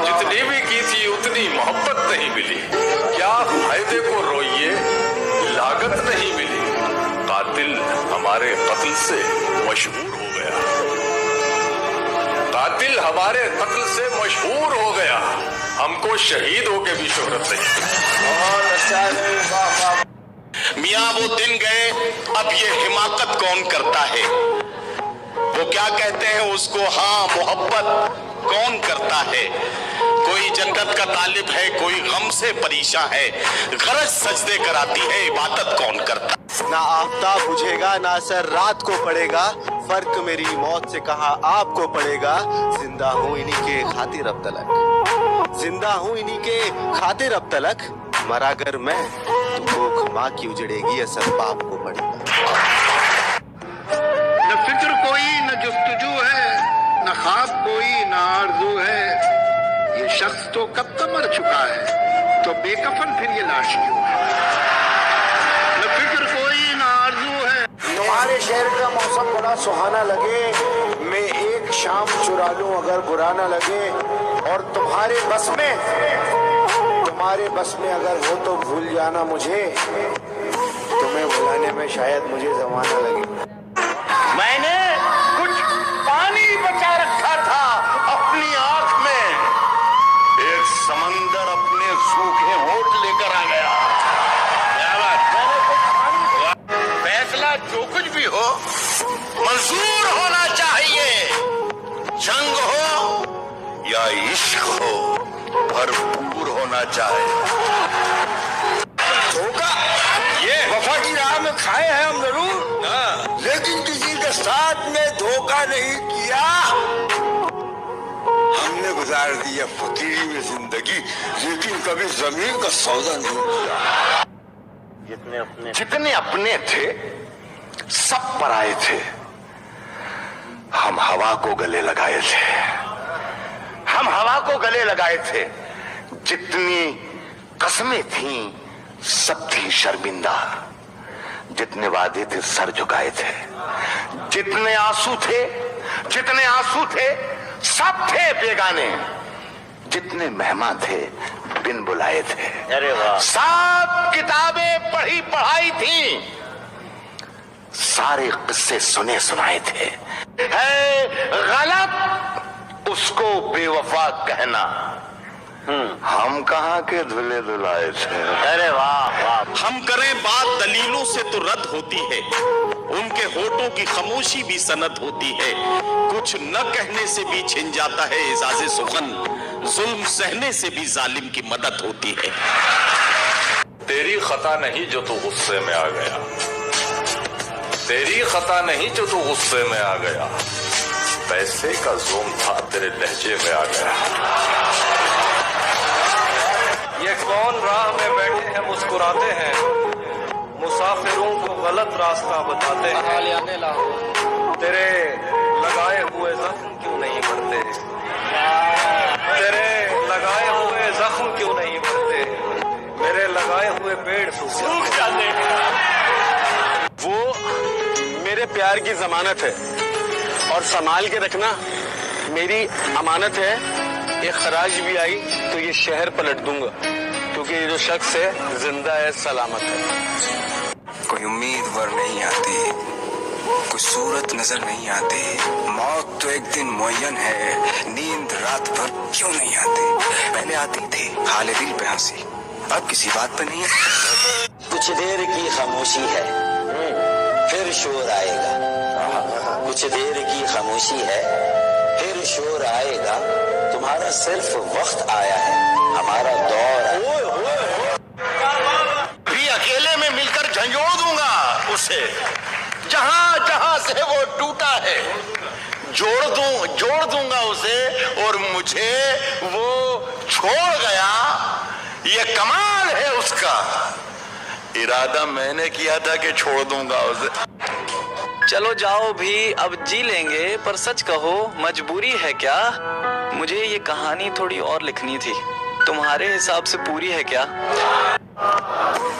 जितनी भी की थी उतनी मोहब्बत नहीं मिली। क्या फायदे को रोइए, लागत नहीं मिली। कातिल हमारे कत्ल से मशहूर हो गया, कातिल हमारे कत्ल से मशहूर हो गया। हमको शहीद होके भी शोहरत नहीं। मियाँ वो दिन गए, अब ये हिमाकत कौन करता है? वो क्या कहते हैं उसको, हाँ मोहब्बत कौन करता है? कोई जन्नत का तालिब है, कोई गम से परेशान है, गरज सजदे कराती है, इबादत कौन करता? ना आफ्ताब बुझेगा ना असर रात को पड़ेगा, फर्क मेरी मौत से कहा आपको पड़ेगा। जिंदा हूँ इन्हीं के खातिर अब तलक, जिंदा हूँ इन्हीं के खातिर अब तलक। मरा कर मैं तो भूख माँ की उजड़ेगी, असर बाप को पड़ेगा। न फिक्र कोई न जुस्तजू है, न ख्वाब कोई न आरज़ू है। ये शख्स तो कब का मर चुका है, तो बेकफन फिर ये लाश क्यों है? न फिक्र कोई न आरज़ू है। तुम्हारे शहर का मौसम बड़ा सुहाना लगे, मैं एक शाम चुरा लूं अगर बुरा ना लगे। और तुम्हारे बस में अगर हो तो भूल जाना मुझे, तुम्हें बुलाने में शायद मुझे जमाना लगे। मैंने कुछ पानी बचा रखा था अपनी आंख में, एक समंदर अपने सूखे होठ लेकर आ गया। फैसला जो कुछ भी हो मंजूर होना चाहिए, जंग हो या इश्क हो भरपूर होना चाहिए। धोखा ये वफा की राह में खाए हैं हम जरूर, लेकिन किसी के साथ में धोखा नहीं किया। हमने गुजार दिया फकीरी में जिंदगी, लेकिन कभी जमीन का सौदा नहीं किया। जितने अपने थे सब पराए थे, हम हवा को गले लगाए थे, हम हवा को गले लगाए थे। जितनी कसमें थीं सब थी शर्मिंदा, जितने वादे थे सर झुकाए थे। जितने आंसू थे सब थे बेगाने, जितने मेहमान थे बिन बुलाए थे। अरे वाह! सब किताबें पढ़ाई थी, सारे किस्से सुनाए थे। है गलत उसको बेवफा कहना, हम कहाँ के धुले धुलाए थे। अरे वाह वाह! हम करें बात दलीलों से तो रद्द होती है, उनके होठों की खामोशी भी सनद होती है। कुछ न कहने से भी छिन जाता है इजाज़े सुखन, जुल्म सहने से भी जालिम की मदद होती है। तेरी खता नहीं जो तू गुस्से में आ गया, तेरी खता नहीं जो तू गुस्से में आ गया। पैसे का जोम था तेरे लहजे में आ गया। ये कौन राह में बैठे हैं मुस्कुराते हैं, मुसाफिरों को गलत रास्ता बताते हैं। तेरे लगाए हुए जख्म क्यों नहीं भरते, तेरे लगाए हुए जख्म क्यों नहीं भरते, मेरे लगाए हुए पेड़ सूख जाते हैं। वो मेरे प्यार की जमानत है और संभाल के रखना मेरी अमानत है। एक खराज भी आई तो ये शहर पलट दूंगा, क्योंकि ये जो शख्स है जिंदा है, सलामत है। कोई उम्मीद वर नहीं आती, कोई सूरत नजर नहीं आती। मौत तो एक दिन मुअय्यन है, नींद रात भर क्यों नहीं आती। पहले आती थी हाले दिल पे हंसी, अब किसी बात पे नहीं है। कुछ देर की खामोशी है फिर शोर आएगा, कुछ देर की खामोशी है फिर शोर आएगा। तुम्हारा सिर्फ वक्त आया है, हमारा दौर है। भी अकेले में मिलकर झंझोड़ दूंगा उसे, जहां जहां से वो टूटा है जोड़ दूंगा उसे, और मुझे वो छोड़ गया। ये कमाल है उसका, इरादा मैंने किया था कि छोड़ दूंगा उसे। चलो जाओ भी, अब जी लेंगे, पर सच कहो मजबूरी है क्या? मुझे ये कहानी थोड़ी और लिखनी थी, तुम्हारे हिसाब से पूरी है क्या?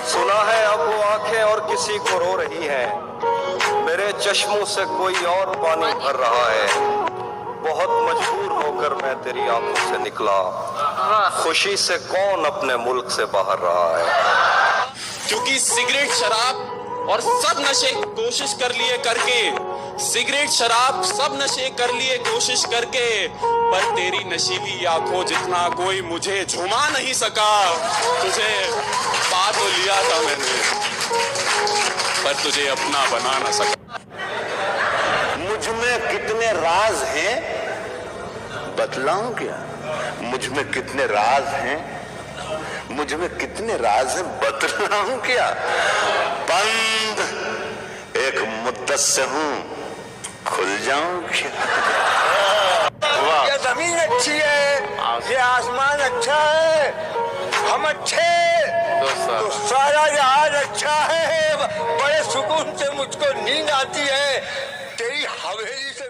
सुना है अब वो आंखें और किसी को रो रही हैं, मेरे चश्मों से कोई और पानी भर रहा है। बहुत मजबूर होकर मैं तेरी आंखों से निकला। खुशी से कौन अपने मुल्क से बाहर रहा है? क्योंकि सिगरेट शराब और सब नशे कोशिश कर लिए करके, सिगरेट शराब सब नशे कर लिए कोशिश करके, पर तेरी नशीली आंखों जितना कोई मुझे झुमा नहीं सका। तुझे पा तो लिया था मैंने, पर तुझे अपना बना न सका। मुझ में कितने राज हैं बतलाऊं क्या? मुझ में कितने राज हैं, मुझ में कितने राज हैं बतलाऊं क्या? बंद एक मुद्दत से हूं, खुल जाऊं क्या? ये जमीन अच्छी है, ये आसमान अच्छा है, हम अच्छे तो सारा जहाज अच्छा है। बड़े सुकून से मुझको नींद आती है तेरी हवेली से।